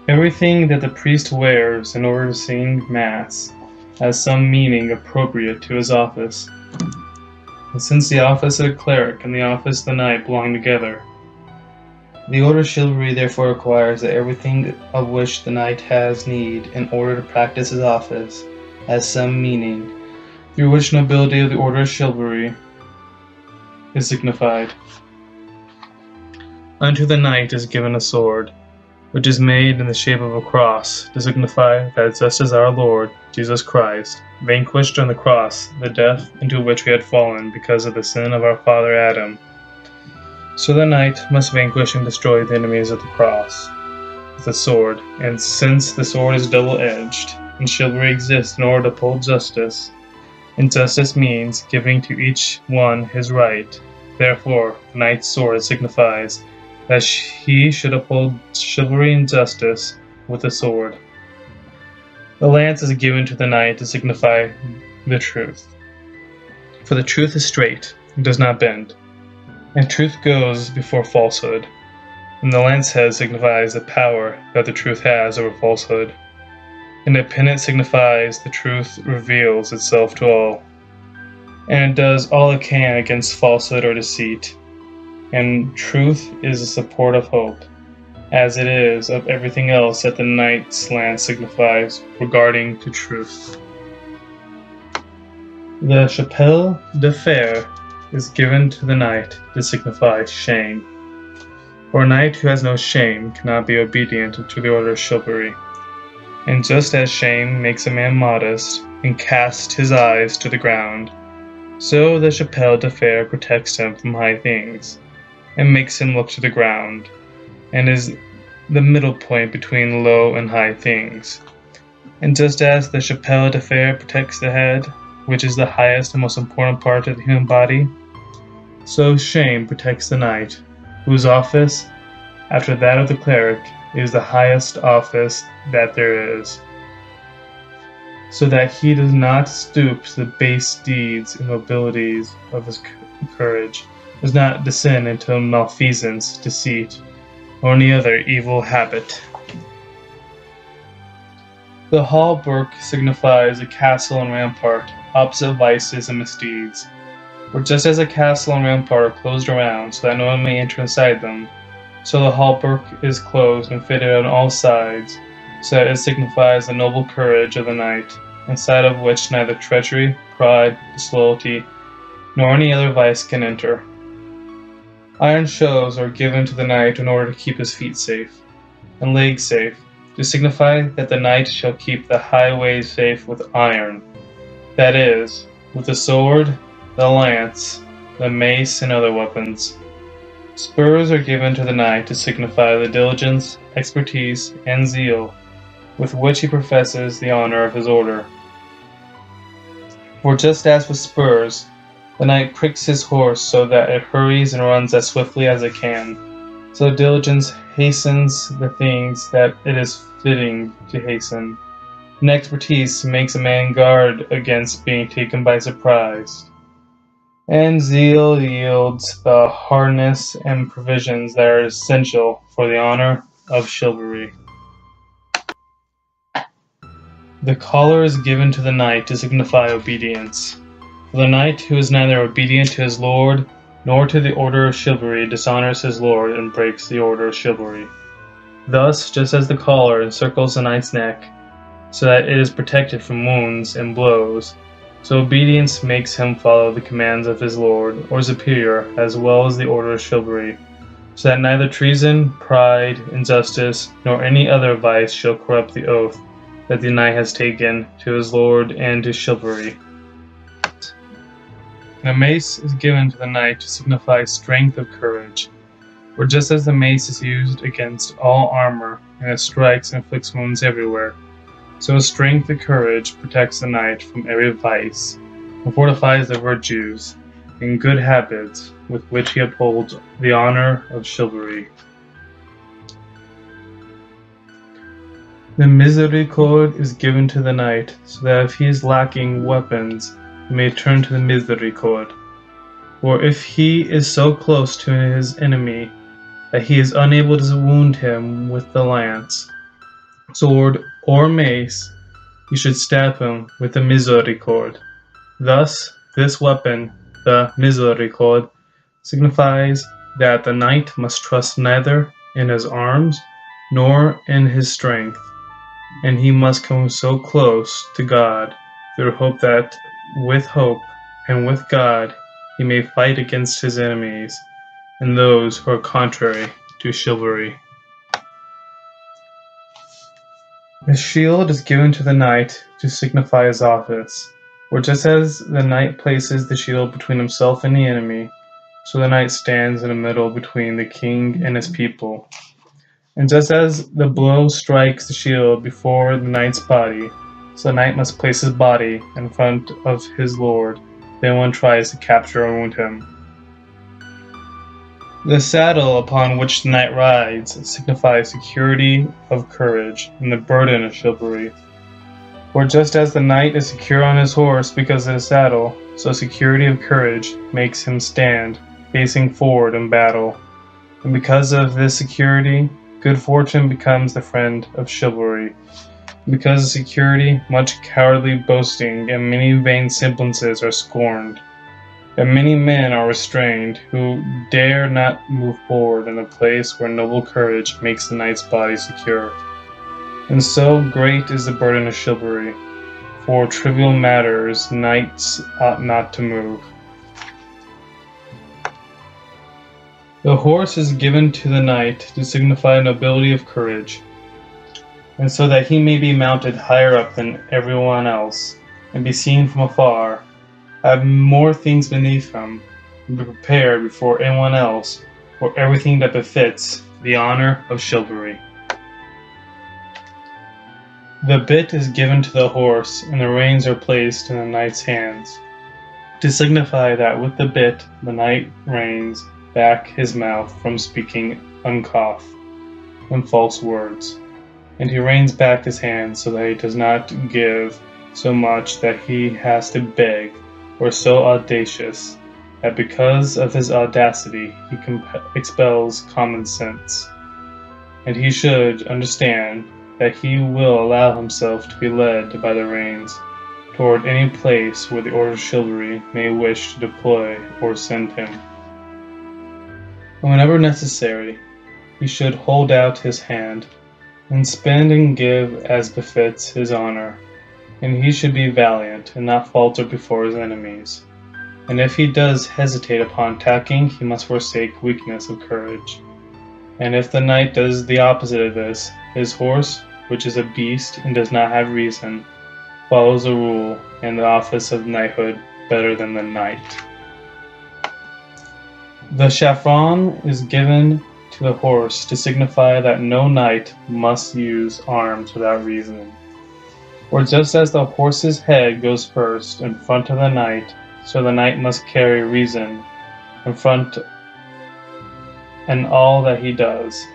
Everything that the priest wears in order to sing Mass has some meaning appropriate to his office. And since the office of the cleric and the office of the knight belong together, the order of chivalry therefore requires that everything of which the knight has need in order to practice his office has some meaning, through which nobility of the order of chivalry is signified. Unto the knight is given a sword, which is made in the shape of a cross, to signify that just as our Lord, Jesus Christ, vanquished on the cross the death into which we had fallen because of the sin of our father Adam, so the knight must vanquish and destroy the enemies of the cross with a sword. And since the sword is double-edged, and chivalry exists in order to uphold justice, and justice means giving to each one his right, therefore the knight's sword signifies that he should uphold chivalry and justice with a sword. The lance is given to the knight to signify the truth. For the truth is straight, and does not bend, and truth goes before falsehood. And the lance head signifies the power that the truth has over falsehood. And the pennant signifies the truth reveals itself to all, and it does all it can against falsehood or deceit. And truth is the support of hope, as it is of everything else that the knight's lance signifies regarding to truth. The chapelle de fer is given to the knight to signify shame. For a knight who has no shame cannot be obedient to the order of chivalry. And just as shame makes a man modest and casts his eyes to the ground, so the chapelle de fer protects him from high things, and makes him look to the ground, and is the middle point between low and high things. And just as the chapelle de fer protects the head, which is the highest and most important part of the human body, so shame protects the knight, whose office, after that of the cleric, is the highest office that there is, so that he does not stoop to the base deeds and nobilities of his courage, does not descend into malfeasance, deceit, or any other evil habit. The hauberk signifies a castle and rampart, opposite vices and misdeeds. For just as a castle and rampart are closed around so that no one may enter inside them, so the hauberk is closed and fitted on all sides, so that it signifies the noble courage of the knight, inside of which neither treachery, pride, disloyalty, nor any other vice can enter. Iron shows are given to the knight in order to keep his feet safe, and legs safe, to signify that the knight shall keep the highways safe with iron, that is, with the sword, the lance, the mace, and other weapons. Spurs are given to the knight to signify the diligence, expertise, and zeal with which he professes the honor of his order. For just as with spurs, the knight pricks his horse so that it hurries and runs as swiftly as it can, so diligence hastens the things that it is fitting to hasten, and expertise makes a man guard against being taken by surprise, and zeal yields the harness and provisions that are essential for the honor of chivalry. The collar is given to the knight to signify obedience. For the knight who is neither obedient to his lord nor to the order of chivalry dishonors his lord and breaks the order of chivalry. Thus, just as the collar encircles the knight's neck, so that it is protected from wounds and blows, so obedience makes him follow the commands of his lord or superior as well as the order of chivalry, so that neither treason, pride, injustice, nor any other vice shall corrupt the oath that the knight has taken to his lord and to chivalry. The mace is given to the knight to signify strength of courage, for just as the mace is used against all armor, and it strikes and inflicts wounds everywhere, so strength of courage protects the knight from every vice, and fortifies the virtues and good habits with which he upholds the honor of chivalry. The misericorde is given to the knight, so that if he is lacking weapons, he may turn to the misericorde. For if he is so close to his enemy that he is unable to wound him with the lance, sword, or mace, you should stab him with the misericord. Thus, this weapon, the misericord, signifies that the knight must trust neither in his arms nor in his strength, and he must come so close to God through hope that with hope and with God he may fight against his enemies and those who are contrary to chivalry. The shield is given to the knight to signify his office, for just as the knight places the shield between himself and the enemy, so the knight stands in the middle between the king and his people. And just as the blow strikes the shield before the knight's body, so the knight must place his body in front of his lord if anyone tries to capture or wound him. The saddle upon which the knight rides signifies security of courage and the burden of chivalry. For just as the knight is secure on his horse because of the saddle, so security of courage makes him stand facing forward in battle. And because of this security, good fortune becomes the friend of chivalry. Because of security, much cowardly boasting and many vain semblances are scorned. And many men are restrained who dare not move forward in a place where noble courage makes the knight's body secure. And so great is the burden of chivalry. For trivial matters knights ought not to move. The horse is given to the knight to signify nobility of courage, and so that he may be mounted higher up than everyone else, and be seen from afar, have more things beneath him, and be prepared before anyone else for everything that befits the honor of chivalry. The bit is given to the horse, and the reins are placed in the knight's hands, to signify that with the bit the knight reins back his mouth from speaking uncough and false words, and he reins back his hands so that he does not give so much that he has to beg, or so audacious that because of his audacity he expels common sense. And he should understand that he will allow himself to be led by the reins toward any place where the order of chivalry may wish to deploy or send him. And whenever necessary, he should hold out his hand, and spend and give as befits his honor, and he should be valiant, and not falter before his enemies. And if he does hesitate upon attacking, he must forsake weakness of courage. And if the knight does the opposite of this, his horse, which is a beast and does not have reason, follows the rule and the office of knighthood better than the knight. The chafron is given to the horse to signify that no knight must use arms without reason. For just as the horse's head goes first in front of the knight, so the knight must carry reason in front in all that he does.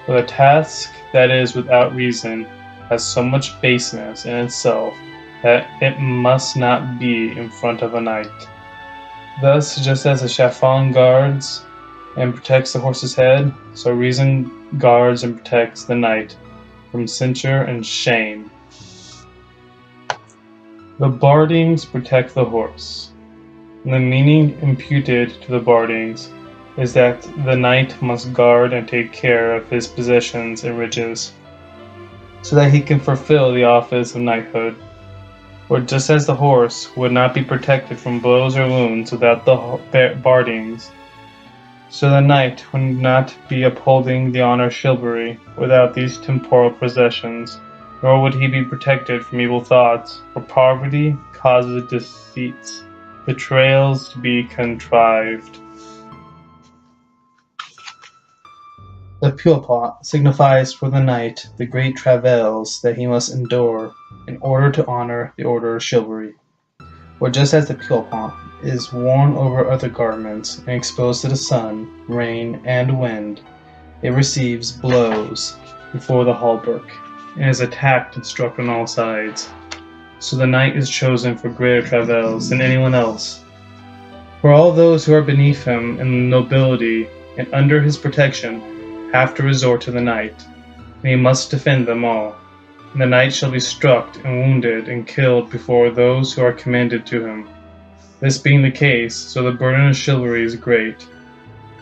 For the task that is without reason has so much baseness in itself that it must not be in front of a knight. Thus, just as the chafron guards and protects the horse's head, so reason guards and protects the knight from censure and shame. The bardings protect the horse. And the meaning imputed to the bardings is that the knight must guard and take care of his possessions and riches, so that he can fulfill the office of knighthood. For just as the horse would not be protected from blows or wounds without the bardings, so the knight would not be upholding the honor of chivalry without these temporal possessions, nor would he be protected from evil thoughts, for poverty causes deceits, betrayals to be contrived. The Pulpot signifies for the knight the great travails that he must endure in order to honor the order of chivalry. For just as the Pulpot is worn over other garments and exposed to the sun, rain, and wind, it receives blows before the hauberk, and is attacked and struck on all sides. So the knight is chosen for greater travails than anyone else. For all those who are beneath him in nobility and under his protection have to resort to the knight, and he must defend them all. and the knight shall be struck and wounded and killed before those who are commanded to him. This being the case, so the burden of chivalry is great.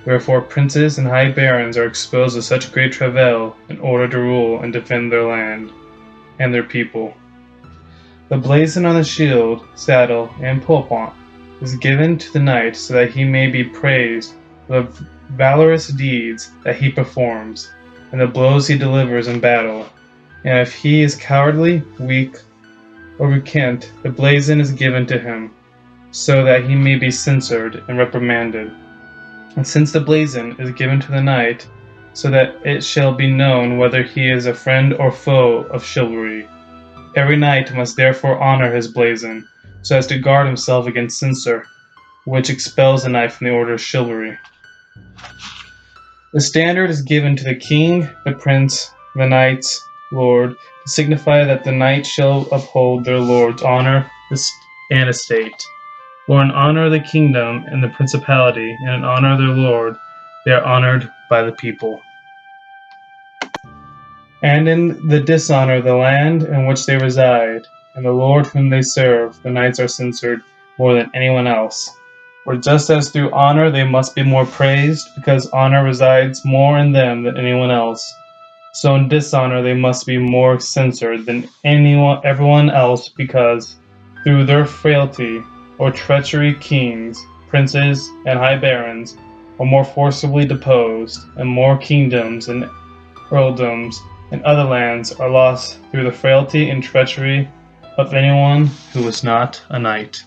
Wherefore princes and high barons are exposed to such great travail in order to rule and defend their land and their people. The blazon on the shield, saddle, and pulpit is given to the knight so that he may be praised for the valorous deeds that he performs, and the blows he delivers in battle. And if he is cowardly, weak, or recant, the blazon is given to him, so that he may be censured and reprimanded. And since the blazon is given to the knight, so that it shall be known whether he is a friend or foe of chivalry, every knight must therefore honor his blazon, so as to guard himself against censure, which expels the knight from the order of chivalry. The standard is given to the king, the prince, the knight's lord, to signify that the knight shall uphold their lord's honor and estate. For in honor of the kingdom and the principality, and in honor of their lord, they are honored by the people. And in the dishonor of the land in which they reside, and the lord whom they serve, the knights are censured more than anyone else. For just as through honor they must be more praised, because honor resides more in them than anyone else, so in dishonor they must be more censured than everyone else, because through their frailty or treachery kings, princes, and high barons are more forcibly deposed, and more kingdoms and earldoms and other lands are lost through the frailty and treachery of anyone who is not a knight.